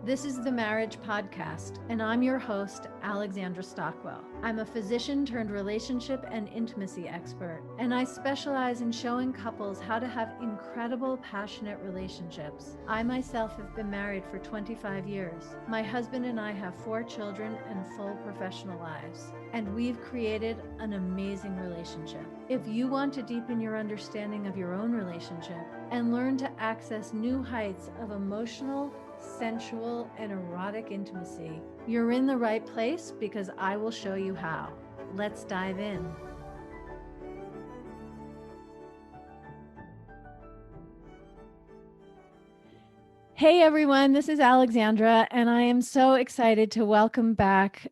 This is the Marriage Podcast, and I'm your host, Alexandra Stockwell. I'm a physician turned relationship and intimacy expert, and I specialize in showing couples how to have incredible, passionate relationships. I myself have been married for 25 years. My husband and I have 4 children and full professional lives, and we've created an amazing relationship. If you want to deepen your understanding of your own relationship and learn to access new heights of emotional, sensual, and erotic intimacy, you're in the right place because I will show you how. Let's dive in. Hey everyone, this is Alexandra, and I am so excited to welcome back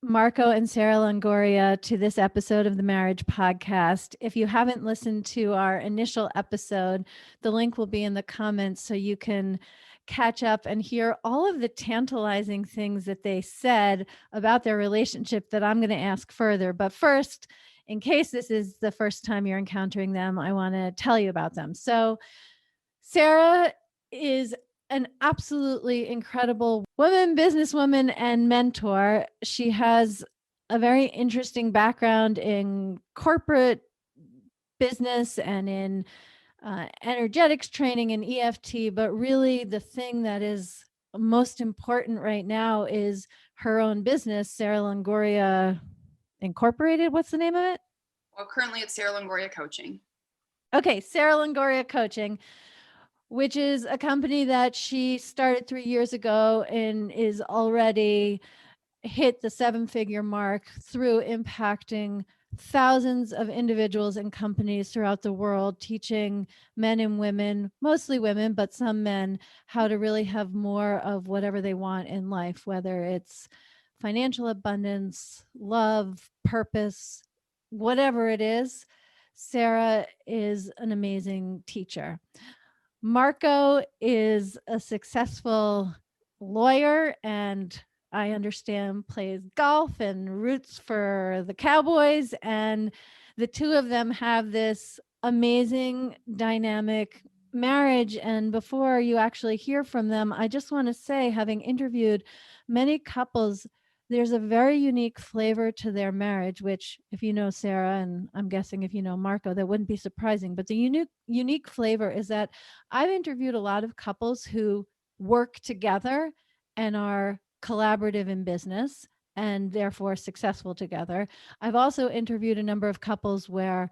Marco and Sara Longoria to this episode of the Marriage Podcast. If you haven't listened to our initial episode, the link will be in the comments so you can catch up and hear all of the tantalizing things that they said about their relationship that I'm going to ask further. But first, in case this is the first time you're encountering them, I want to tell you about them. So Sara is an absolutely incredible woman, businesswoman, and mentor. She has a very interesting background in corporate business and in energetics training and EFT, but really the thing that is most important right now is her own business, Sara Longoria Incorporated. What's the name of it? Well, currently it's Sara Longoria Coaching. Okay, Sara Longoria Coaching, which is a company that she started 3 years ago and is already hit the 7-figure mark through impacting thousands of individuals and companies throughout the world, teaching men and women, mostly women, but some men, how to really have more of whatever they want in life, whether it's financial abundance, love, purpose, whatever it is. Sara is an amazing teacher. Marco is a successful lawyer and I understand plays golf and roots for the Cowboys. And the two of them have this amazing dynamic marriage. And before you actually hear from them, I just want to say, having interviewed many couples, there's a very unique flavor to their marriage, which if you know Sara, and I'm guessing if you know Marco, that wouldn't be surprising. But the unique flavor is that I've interviewed a lot of couples who work together and are collaborative in business and therefore successful together. I've also interviewed a number of couples where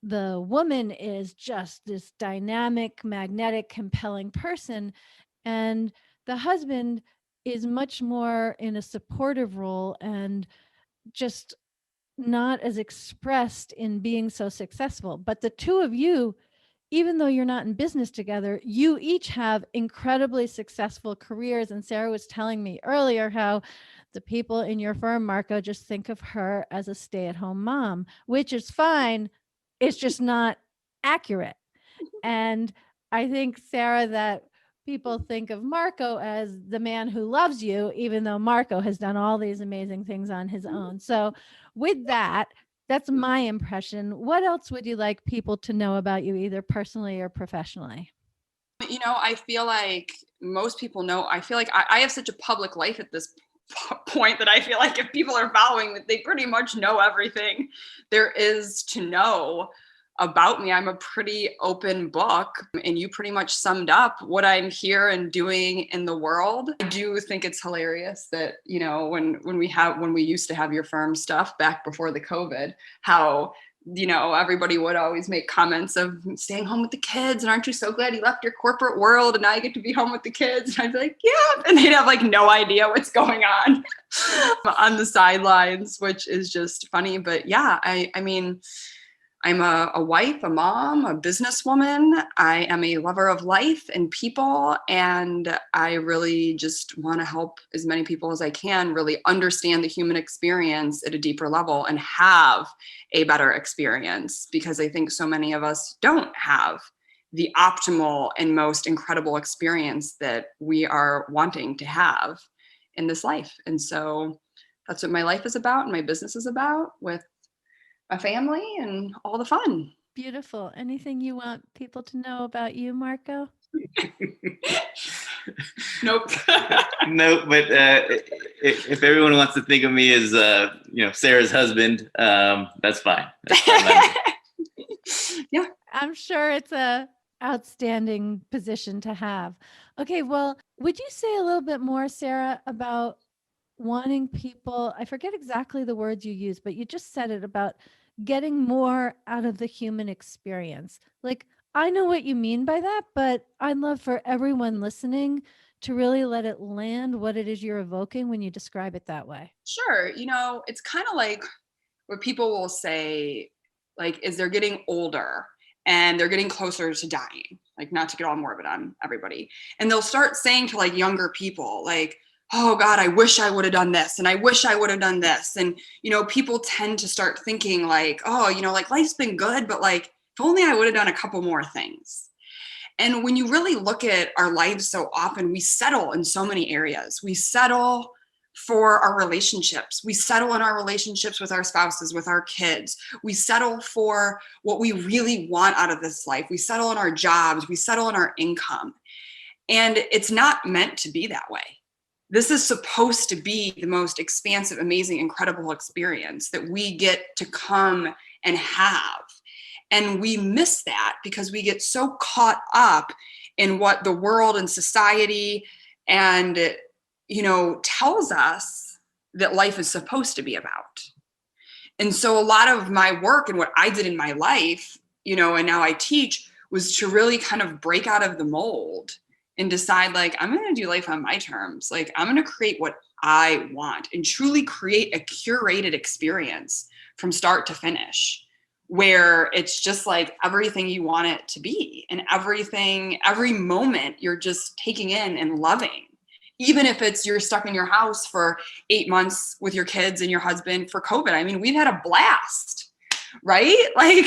the woman is just this dynamic, magnetic, compelling person, and the husband is much more in a supportive role and just not as expressed in being so successful. But the two of you, even though you're not in business together, you each have incredibly successful careers. And Sara was telling me earlier how the people in your firm, Marco, just think of her as a stay-at-home mom, which is fine. It's just not accurate. And I think, Sara, that people think of Marco as the man who loves you, even though Marco has done all these amazing things on his own. So with that, that's my impression. What else would you like people to know about you, either personally or professionally? You know, I feel like most people know, I feel like I have such a public life at this point that I feel like if people are following that, they pretty much know everything there is to know about me. I'm a pretty open book, and you pretty much summed up what I'm here and doing in the world. I do think it's hilarious that, you know, when we used to have your firm stuff back before the COVID, how, you know, everybody would always make comments of staying home with the kids, and aren't you so glad you left your corporate world and now you get to be home with the kids? And I'd be like, yeah, and they'd have like no idea what's going on the sidelines, which is just funny. But yeah, I mean, I'm a wife, a mom, a businesswoman. I am a lover of life and people, and I really just want to help as many people as I can really understand the human experience at a deeper level and have a better experience, because I think so many of us don't have the optimal and most incredible experience that we are wanting to have in this life. And so that's what my life is about and my business is about, with my family and all the fun. Beautiful. Anything you want people to know about you, Marco? Nope. No, but if everyone wants to think of me as, Sarah's husband, that's fine. That's fine. Yeah. I'm sure it's a outstanding position to have. Okay, well, would you say a little bit more, Sarah, about wanting people, I forget exactly the words you used, but you just said it about getting more out of the human experience. Like, I know what you mean by that, but I'd love for everyone listening to really let it land what it is you're evoking when you describe it that way. Sure. It's kind of like what people will say, like, is they're getting older and they're getting closer to dying, like, not to get all morbid on everybody. And they'll start saying to like younger people, like, oh God, I wish I would have done this. And I wish I would have done this. And, people tend to start thinking like, oh, like life's been good, but like, if only I would have done a couple more things. And when you really look at our lives, so often we settle in so many areas. We settle for our relationships. We settle in our relationships with our spouses, with our kids. We settle for what we really want out of this life. We settle in our jobs. We settle in our income. And it's not meant to be that way. This is supposed to be the most expansive, amazing, incredible experience that we get to come and have. And we miss that because we get so caught up in what the world and society and tells us that life is supposed to be about. And so a lot of my work and what I did in my life, and now I teach, was to really kind of break out of the mold and decide, like, I'm going to do life on my terms. Like, I'm going to create what I want and truly create a curated experience from start to finish, where it's just like everything you want it to be, and every moment you're just taking in and loving. Even if it's you're stuck in your house for 8 months with your kids and your husband for COVID. I mean, we've had a blast, right? Like,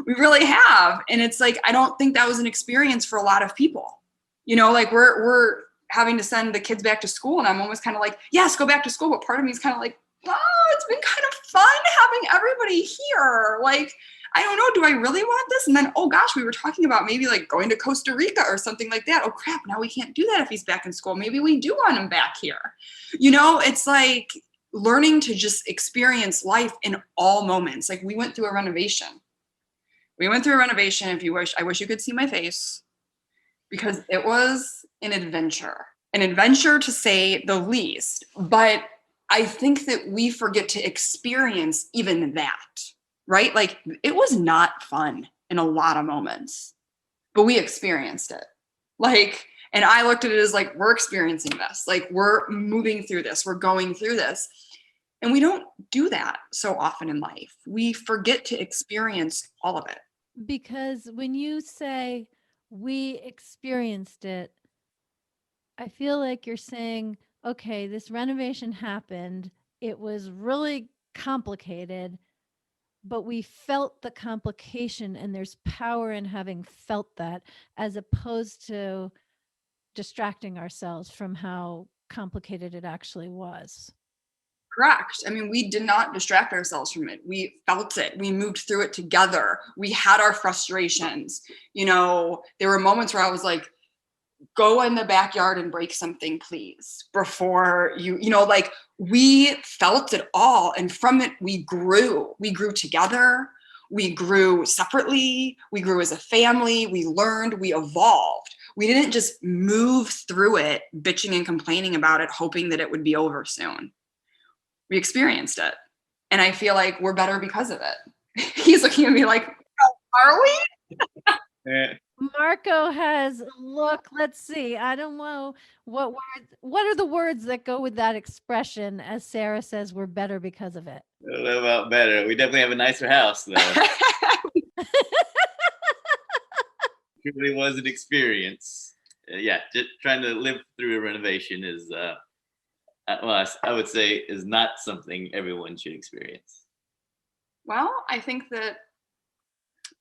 we really have. And it's like, I don't think that was an experience for a lot of people. Like we're having to send the kids back to school, and I'm almost kind of like, yes, go back to school. But part of me is kind of like, oh, it's been kind of fun having everybody here. Like, I don't know, do I really want this? And then, oh gosh, we were talking about maybe like going to Costa Rica or something like that. Oh crap, now we can't do that if he's back in school. Maybe we do want him back here. It's like learning to just experience life in all moments. Like, we went through a renovation. If you wish, I wish you could see my face, because it was an adventure to say the least. But I think that we forget to experience even that, right? Like, it was not fun in a lot of moments, but we experienced it. Like, and I looked at it as like, we're experiencing this, like, we're moving through this, we're going through this. And we don't do that so often in life. We forget to experience all of it. Because when you say we experienced it, I feel like you're saying, okay, this renovation happened. It was really complicated, but we felt the complication, and there's power in having felt that, as opposed to distracting ourselves from how complicated it actually was. Correct. I mean, we did not distract ourselves from it. We felt it. We moved through it together. We had our frustrations. There were moments where I was like, go in the backyard and break something, please, before like, we felt it all. And from it, we grew together. We grew separately. We grew as a family. We learned, we evolved. We didn't just move through it, bitching and complaining about it, hoping that it would be over soon. We experienced it. And I feel like we're better because of it. He's looking at me like, are we? Yeah. Marco has look, let's see. I don't know what are the words that go with that expression, as Sarah says we're better because of it. A little about better. We definitely have a nicer house, though. It really was an experience. Yeah, just trying to live through a renovation is, I would say, is not something everyone should experience. Well, I think that,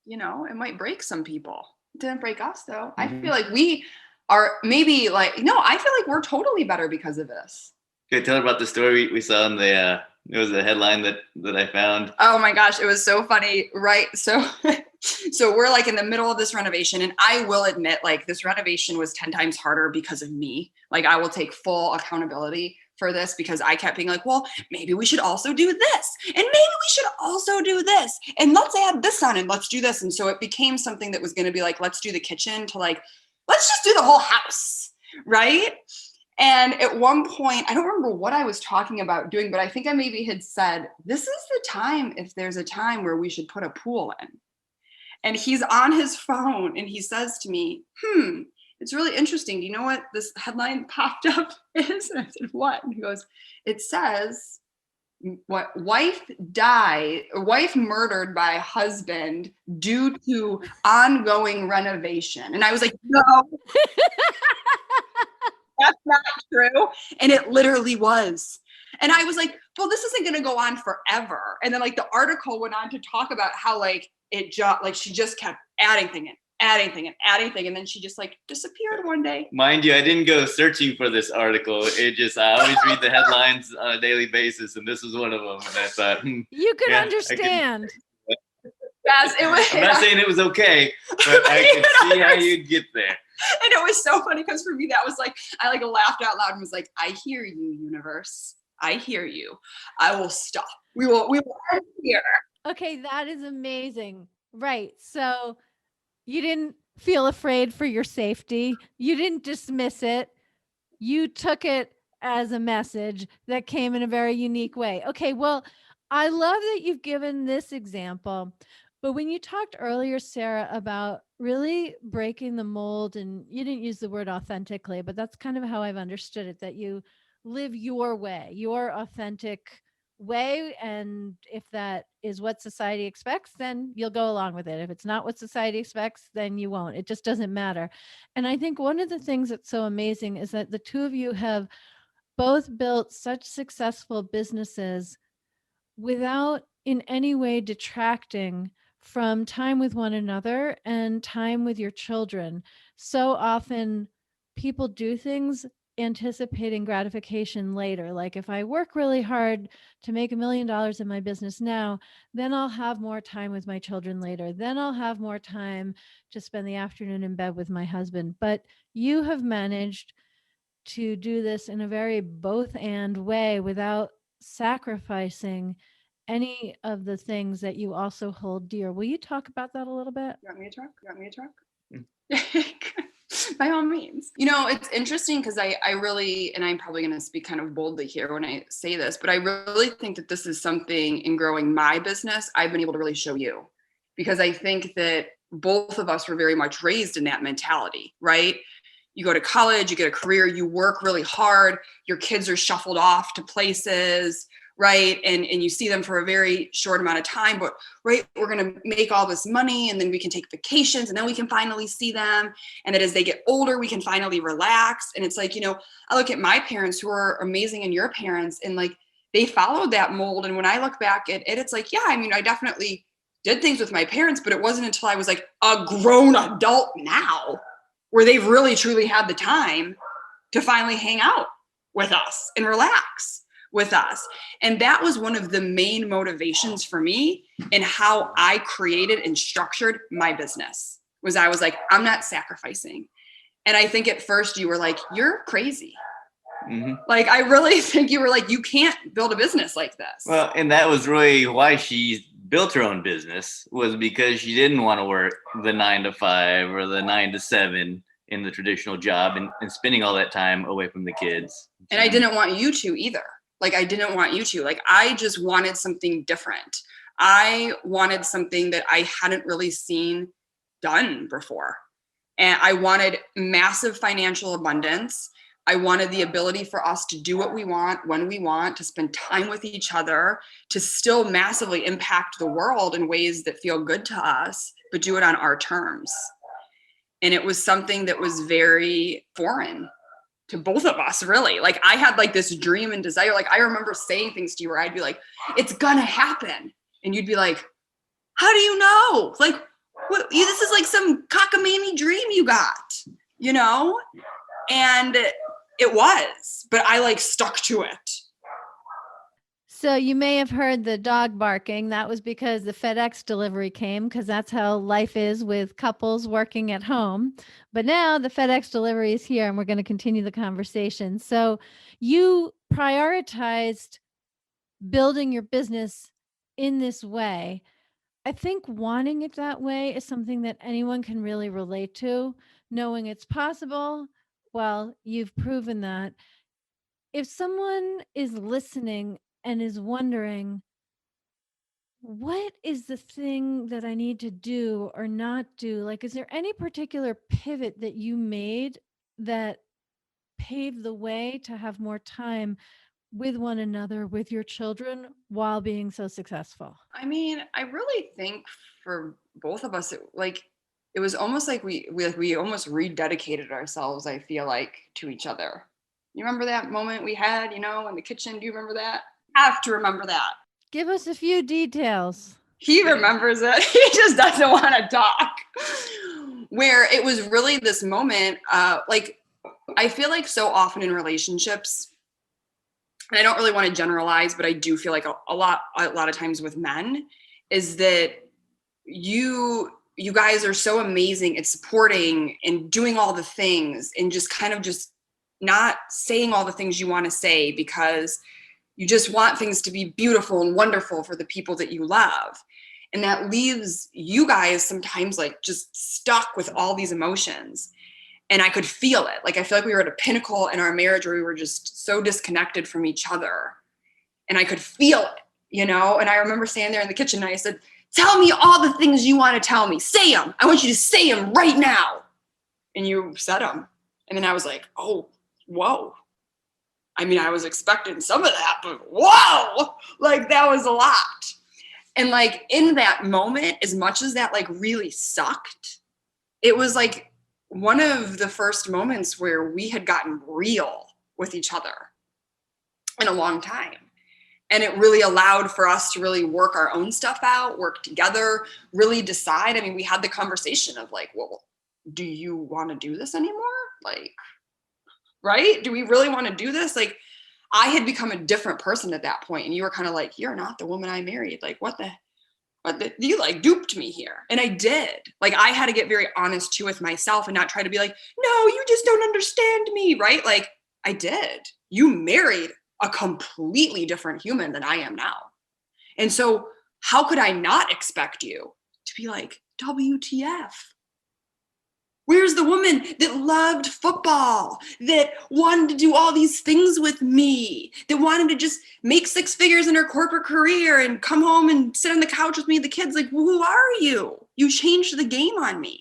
it might break some people. It didn't break us, though. I feel like we are maybe like, no, I feel like we're totally better because of this. Can I tell her about the story we saw in the, it was a headline that I found. Oh my gosh, it was so funny, right? So So we're like in the middle of this renovation, and I will admit, like, this renovation was 10 times harder because of me. Like, I will take full accountability for this because I kept being like, well, maybe we should also do this, and maybe we should also do this, and let's add this on, and let's do this. And so it became something that was going to be like, let's do the kitchen, to like, let's just do the whole house, right? And at one point, I don't remember what I was talking about doing, but I think I maybe had said, this is the time, if there's a time, where we should put a pool in. And he's on his phone and he says to me, it's really interesting. Do you know what this headline popped up is? And I said, what? And he goes, it says, what, wife murdered by husband due to ongoing renovation. And I was like, no, that's not true. And it literally was. And I was like, well, this isn't going to go on forever. And then like the article went on to talk about how like it just, like she just kept adding thing and adding thing and adding thing. And then she just like disappeared one day. Mind you, I didn't go searching for this article. It just, I always read the headlines on a daily basis, and this was one of them. And I thought, you could understand. Yes, it was. I'm not saying it was okay, but I could see how you'd get there. And it was so funny because for me, that was like, I like laughed out loud and was like, I hear you, universe. I hear you. I will stop. We will end here. Okay, that is amazing. Right. So you didn't feel afraid for your safety. You didn't dismiss it. You took it as a message that came in a very unique way. Okay, well, I love that you've given this example. But when you talked earlier, Sara, about really breaking the mold, and you didn't use the word authentically, but that's kind of how I've understood it, that you live your way, your authentic way. And if that is what society expects, then you'll go along with it. If it's not what society expects, then you won't. It just doesn't matter. And I think one of the things that's so amazing is that the two of you have both built such successful businesses without in any way detracting from time with one another and time with your children. So often people do things anticipating gratification later. Like if I work really hard to make $1 million in my business now, then I'll have more time with my children later. Then I'll have more time to spend the afternoon in bed with my husband. But you have managed to do this in a very both and way without sacrificing any of the things that you also hold dear. Will you talk about that a little bit? You want me to talk? By all means. You know, it's interesting because I really, and I'm probably going to speak kind of boldly here when I say this, but I really think that this is something in growing my business I've been able to really show you, because I think that both of us were very much raised in that mentality, right? You go to college, you get a career, you work really hard, your kids are shuffled off to places, right? And you see them for a very short amount of time, but right, we're going to make all this money and then we can take vacations and then we can finally see them. And that as they get older, we can finally relax. And it's like, you know, I look at my parents who are amazing and your parents, and like, they followed that mold. And when I look back at it, it's like, yeah, I mean, I definitely did things with my parents, but it wasn't until I was like a grown adult now where they've really truly had the time to finally hang out with us and relax with us. And that was one of the main motivations for me in how I created and structured my business, was I was like, I'm not sacrificing. And I think at first you were like, you're crazy. Mm-hmm. Like, I really think you were like, you can't build a business like this. Well, and that was really why she built her own business, was because she didn't want to work the 9 to 5 or the 9 to 7 in the traditional job and spending all that time away from the kids. And I didn't want you to either. Like, I didn't want you to. Like, I just wanted something different. I wanted something that I hadn't really seen done before. And I wanted massive financial abundance. I wanted the ability for us to do what we want, when we want, to spend time with each other, to still massively impact the world in ways that feel good to us, but do it on our terms. And it was something that was very foreign to both of us, really. Like, I had like this dream and desire. Like, I remember saying things to you where I'd be like, it's gonna happen. And you'd be like, how do you know? Like, what, this is like some cockamamie dream you got, you know? And it was, but I like stuck to it. So you may have heard the dog barking. That was because the FedEx delivery came, because that's how life is with couples working at home. But now the FedEx delivery is here and we're going to continue the conversation. So you prioritized building your business in this way. I think wanting it that way is something that anyone can really relate to, knowing it's possible. Well, you've proven that. If someone is listening and is wondering, what is the thing that I need to do or not do? Like, is there any particular pivot that you made that paved the way to have more time with one another, with your children, while being so successful? I mean, I really think for both of us, it was almost like we almost rededicated ourselves, I feel like, to each other. You remember that moment we had, in the kitchen? Do you remember that? Have to remember that. Give us a few details. He remembers it. He just doesn't want to talk. Where it was really this moment, I feel like so often in relationships, and I don't really want to generalize, but I do feel like a lot of times with men, is that you guys are so amazing at supporting and doing all the things and just kind of just not saying all the things you want to say because you just want things to be beautiful and wonderful for the people that you love. And that leaves you guys sometimes like just stuck with all these emotions. And I could feel it. Like, I feel like we were at a pinnacle in our marriage where we were just so disconnected from each other. And I could feel it, And I remember standing there in the kitchen and I said, tell me all the things you want to tell me. Say them. I want you to say them right now. And you said them. And then I was like, oh, whoa. I mean, I was expecting some of that, but whoa, like that was a lot. And like in that moment, as much as that like really sucked, it was like one of the first moments where we had gotten real with each other in a long time. And it really allowed for us to really work our own stuff out, work together, really decide. I mean, we had the conversation of like, well, do you want to do this anymore? Like, right? Do we really want to do this? Like, I had become a different person at that point, and you were kind of like, you're not the woman I married. Like, what the you like duped me here. And I did. Like, I had to get very honest too with myself and not try to be like, no, you just don't understand me, right? Like, I did. You married a completely different human than I am now. And so how could I not expect you to be like, WTF? Where's the woman that loved football, that wanted to do all these things with me, that wanted to just make 6 figures in her corporate career and come home and sit on the couch with me and the kids? Like, who are you? You changed the game on me.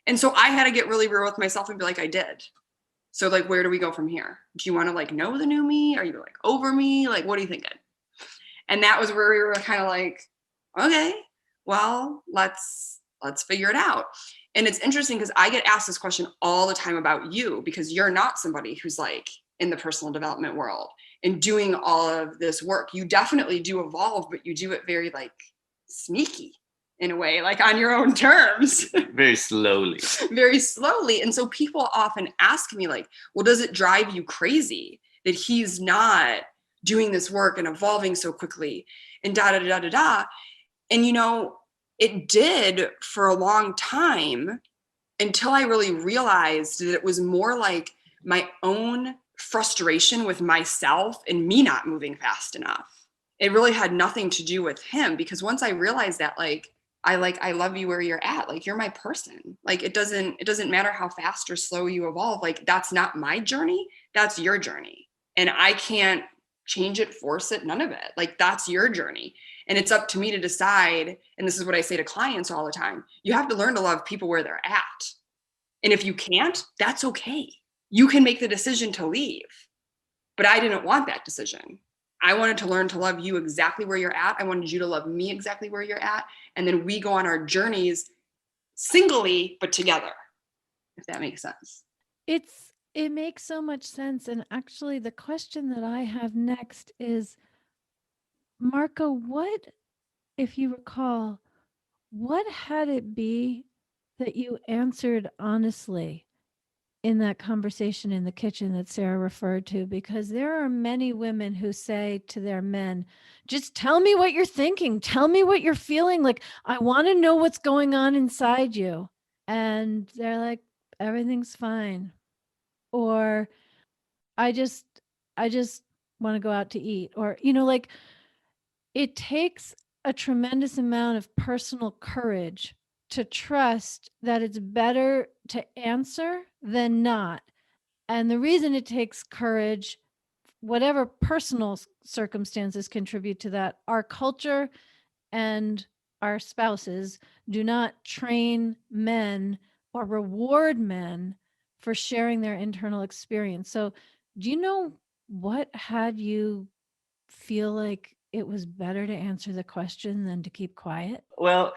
And so I had to get really real with myself and be like, I did. So like, where do we go from here? Do you want to like know the new me? Are you like over me? Like, what are you thinking? And that was where we were kind of like, okay, well, let's figure it out. And it's interesting because I get asked this question all the time about you, because you're not somebody who's like in the personal development world and doing all of this work. You definitely do evolve, but you do it very like sneaky in a way, like on your own terms. Very slowly. Very slowly. And so people often ask me like, well, does it drive you crazy that he's not doing this work and evolving so quickly and da da da da da? And it did for a long time until I really realized that it was more like my own frustration with myself and me not moving fast enough. It really had nothing to do with him, because once I realized that, I love you where you're at. Like, you're my person. Like, it doesn't matter how fast or slow you evolve. Like, that's not my journey. That's your journey. And I can't change it, force it, none of it. Like, that's your journey. And it's up to me to decide. And this is what I say to clients all the time. You have to learn to love people where they're at. And if you can't, that's okay. You can make the decision to leave. But I didn't want that decision. I wanted to learn to love you exactly where you're at. I wanted you to love me exactly where you're at. And then we go on our journeys singly, but together, if that makes sense. It makes so much sense. And actually, the question that I have next is, Marco, what, if you recall, what had it be that you answered honestly? in that conversation in the kitchen that Sarah referred to, because there are many women who say to their men, just tell me what you're thinking. Tell me what you're feeling. Like, I want to know what's going on inside you. And they're like, everything's fine. Or I just want to go out to eat. Or, like, it takes a tremendous amount of personal courage to trust that it's better to answer than not. And the reason it takes courage, whatever personal circumstances contribute to that, our culture and our spouses do not train men or reward men for sharing their internal experience. So, do you know what had you feel like it was better to answer the question than to keep quiet? Well,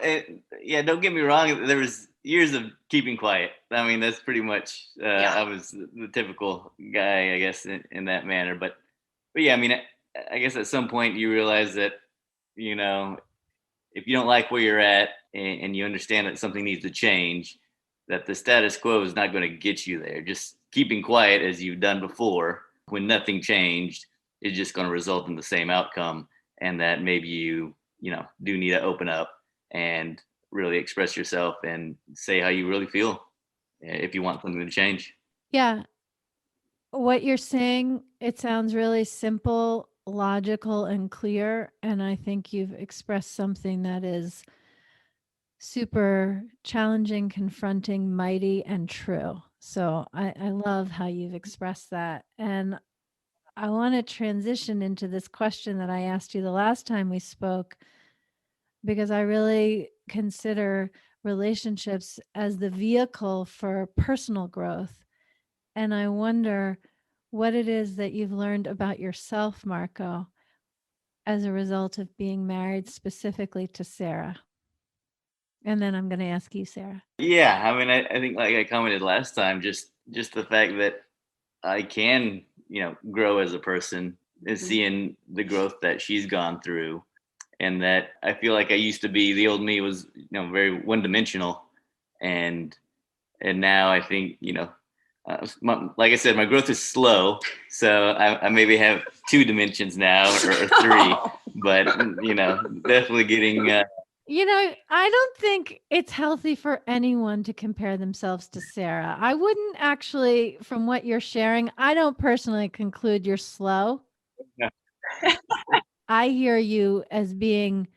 yeah, don't get me wrong. There was years of keeping quiet. I mean, that's pretty much, I was the typical guy, I guess, in that manner. But yeah, I mean, I guess at some point you realize that, if you don't like where you're at and you understand that something needs to change, that the status quo is not going to get you there. Just keeping quiet as you've done before when nothing changed is just going to result in the same outcome. And that maybe you do need to open up and really express yourself and say how you really feel if you want something to change. Yeah. What you're saying, it sounds really simple, logical, and clear. And I think you've expressed something that is super challenging, confronting, mighty, and true. So I love how you've expressed that. And I want to transition into this question that I asked you the last time we spoke, because I really consider relationships as the vehicle for personal growth. And I wonder what it is that you've learned about yourself, Marco, as a result of being married specifically to Sarah. And then I'm going to ask you, Sarah. Yeah, I mean, I think like I commented last time, just the fact that I can, grow as a person and seeing the growth that she's gone through, and that I feel like I used to be, the old me was, very one dimensional, and now I think, like I said, my growth is slow, so I maybe have 2 dimensions now or 3, but definitely getting. I don't think it's healthy for anyone to compare themselves to Sarah. I wouldn't actually, from what you're sharing, I don't personally conclude you're slow. No. I hear you as being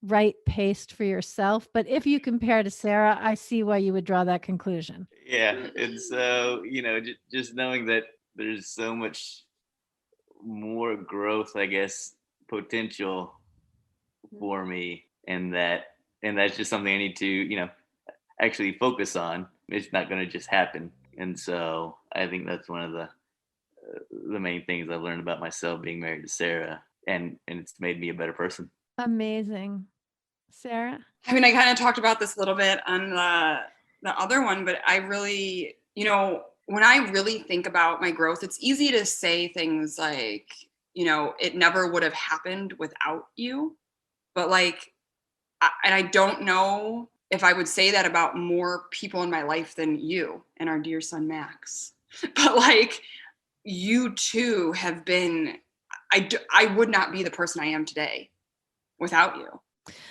right paced for yourself. But if you compare to Sarah, I see why you would draw that conclusion. Yeah, and so just knowing that there's so much more growth, I guess, potential for me, and that's just something I need to actually focus on. It's not going to just happen, and so I think that's one of the main things I've learned about myself being married to Sarah, and it's made me a better person. Amazing. Sarah? I mean, I kind of talked about this a little bit on the other one, but I really, when I really think about my growth, it's easy to say things like, it never would have happened without you. But like, and I don't know if I would say that about more people in my life than you and our dear son, Max. But like, you too have been, I would not be the person I am today without you.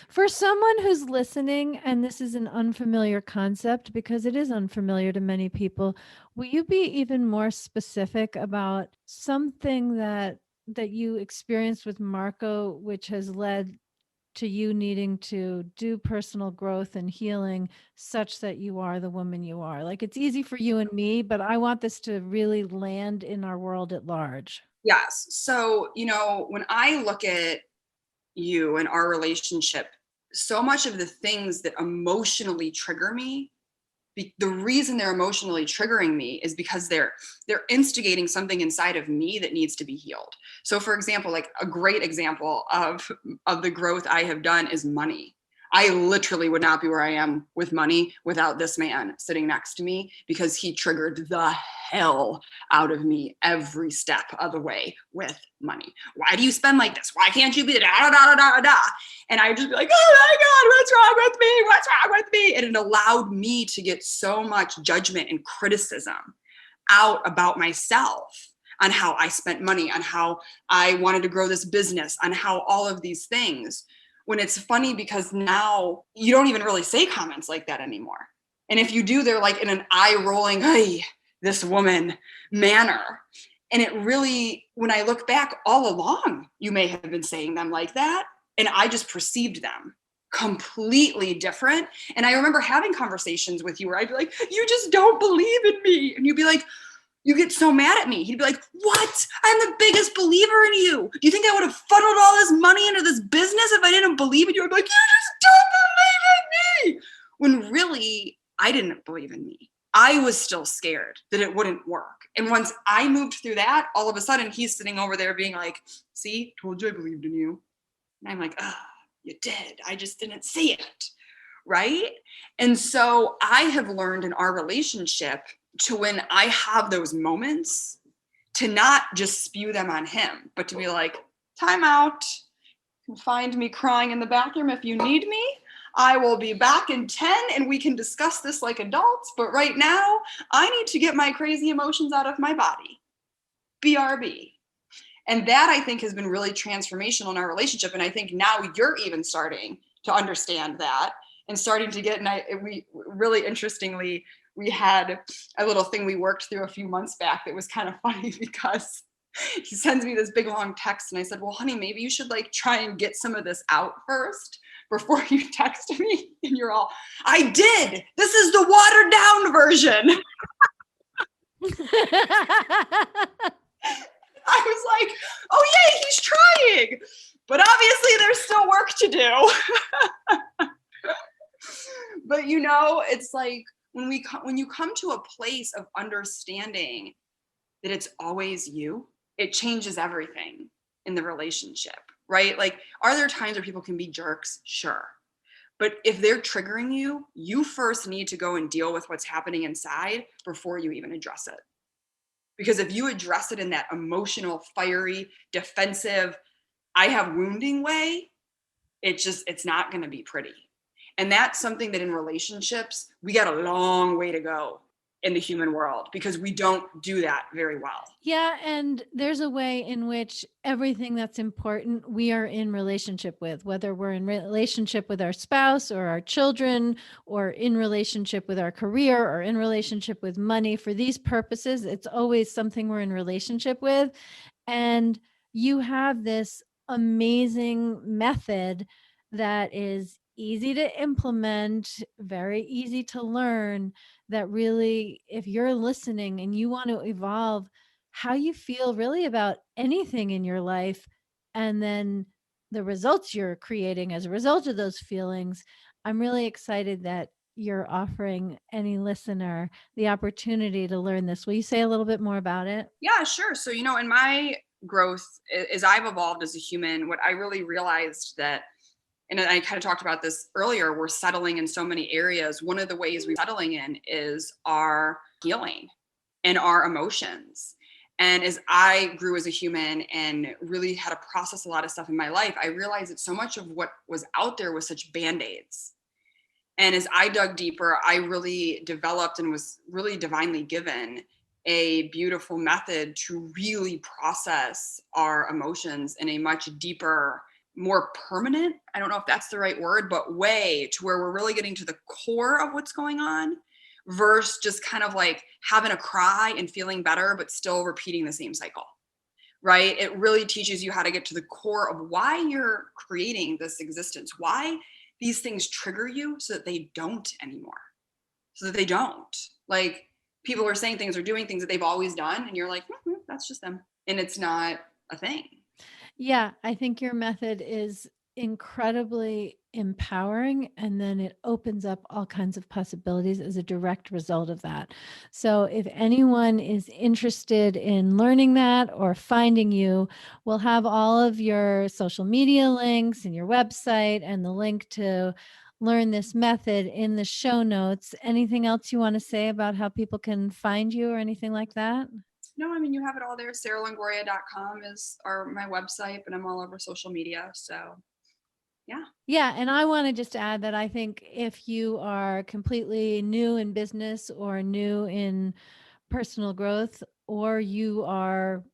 For someone who's listening, and this is an unfamiliar concept because it is unfamiliar to many people, will you be even more specific about something that you experienced with Marco, which has led to you needing to do personal growth and healing such that you are the woman you are? Like, it's easy for you and me, but I want this to really land in our world at large. Yes. So, when I look at you and our relationship, so much of the things that emotionally trigger me, the reason they're emotionally triggering me is because they're instigating something inside of me that needs to be healed. So for example, like a great example of the growth I have done is money. I literally would not be where I am with money without this man sitting next to me, because he triggered the hell out of me every step of the way with money. Why do you spend like this? Why can't you be da da da da da da? And I would just be like, oh my God, what's wrong with me? What's wrong with me? And it allowed me to get so much judgment and criticism out about myself, on how I spent money, on how I wanted to grow this business, on how all of these things. When it's funny because now you don't even really say comments like that anymore. And if you do, they're like in an eye rolling, hey, this woman manner. And it really, when I look back, all along, you may have been saying them like that. And I just perceived them completely different. And I remember having conversations with you where I'd be like, you just don't believe in me. And you'd be like, you get so mad at me. He'd be like, what? I'm the biggest believer in you. Do you think I would have funneled all this money into this business if I didn't believe in you? I'd be like, you just don't believe in me. When really, I didn't believe in me. I was still scared that it wouldn't work. And once I moved through that, all of a sudden he's sitting over there being like, see, told you I believed in you. And I'm like, oh, you did. I just didn't see it. Right? And so I have learned in our relationship to, when I have those moments, to not just spew them on him, but to be like, time out. You can find me crying in the bathroom if you need me. I will be back in 10 and we can discuss this like adults. But right now, I need to get my crazy emotions out of my body. BRB. And that, I think, has been really transformational in our relationship. And I think now you're even starting to understand that and starting to get, and we really interestingly, we had a little thing we worked through a few months back that was kind of funny because he sends me this big long text and I said, well, honey, maybe you should like try and get some of this out first before you text me. And you're all, I did. This is the watered down version. I was like, oh yay, he's trying. But obviously there's still work to do. But you know, it's like when you come to a place of understanding that it's always you, it changes everything in the relationship, right? Like, are there times where people can be jerks? Sure. But if they're triggering you, you first need to go and deal with what's happening inside before you even address it. Because if you address it in that emotional, fiery, defensive, I have wounding way, it's not going to be pretty. And that's something that in relationships, we got a long way to go in the human world because we don't do that very well. Yeah. And there's a way in which everything that's important, we are in relationship with, whether we're in relationship with our spouse or our children, or in relationship with our career, or in relationship with money. For these purposes, it's always something we're in relationship with. And you have this amazing method that is easy to implement, very easy to learn, that really, if you're listening and you want to evolve how you feel really about anything in your life, and then the results you're creating as a result of those feelings, I'm really excited that you're offering any listener the opportunity to learn this. Will you say a little bit more about it? Yeah, sure. So, you know, in my growth, as I've evolved as a human, what I really realized that, and I kind of talked about this earlier, we're settling in so many areas. One of the ways we're settling in is our healing and our emotions. And as I grew as a human and really had to process a lot of stuff in my life, I realized that so much of what was out there was such band-aids. And as I dug deeper, I really developed and was really divinely given a beautiful method to really process our emotions in a much deeper, more permanent, I don't know if that's the right word, but way to where we're really getting to the core of what's going on versus just kind of like having a cry and feeling better, but still repeating the same cycle, right? It really teaches you how to get to the core of why you're creating this existence, why these things trigger you so that they don't anymore, so that they don't. Like, people are saying things or doing things that they've always done, and you're like, that's just them. And it's not a thing. Yeah, I think your method is incredibly empowering, and then it opens up all kinds of possibilities as a direct result of that. So if anyone is interested in learning that or finding you, we'll have all of your social media links and your website and the link to learn this method in the show notes. Anything else you want to say about how people can find you or anything like that? No, I mean, you have it all there. SaraLongoria.com is my website, but I'm all over social media. So yeah. Yeah. And I want to just add that I think if you are completely new in business or new in personal growth, or you are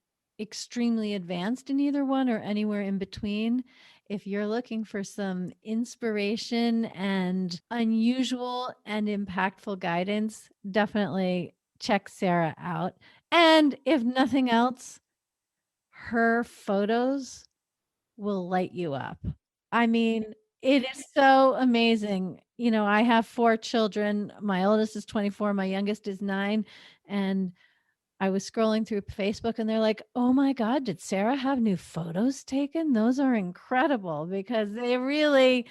extremely advanced in either one or anywhere in between. If you're looking for some inspiration and unusual and impactful guidance, definitely check Sara out. And if nothing else, her photos will light you up. I mean, it is so amazing. You know, I have 4 children. My oldest is 24, my youngest is 9, and I was scrolling through Facebook and they're like, "Oh my god, did Sara have new photos taken? Those are incredible," because they really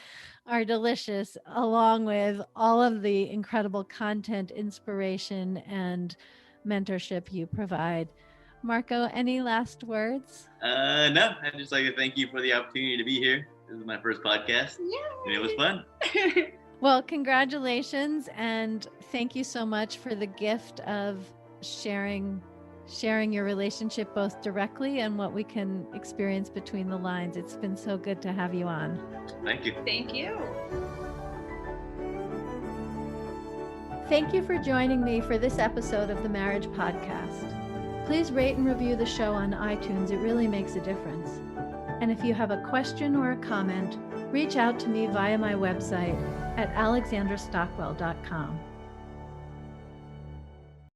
are delicious, along with all of the incredible content, inspiration, and mentorship you provide. Marco, any last words? No, I'd just like to thank you for the opportunity to be here. This is my first podcast, and it was fun. Well, congratulations, and thank you so much for the gift of sharing your relationship both directly and what we can experience between the lines. It's been so good to have you on. Thank you. Thank you. Thank you for joining me for this episode of the Marriage Podcast. Please rate and review the show on iTunes. It really makes a difference. And if you have a question or a comment, reach out to me via my website at alexandrastockwell.com.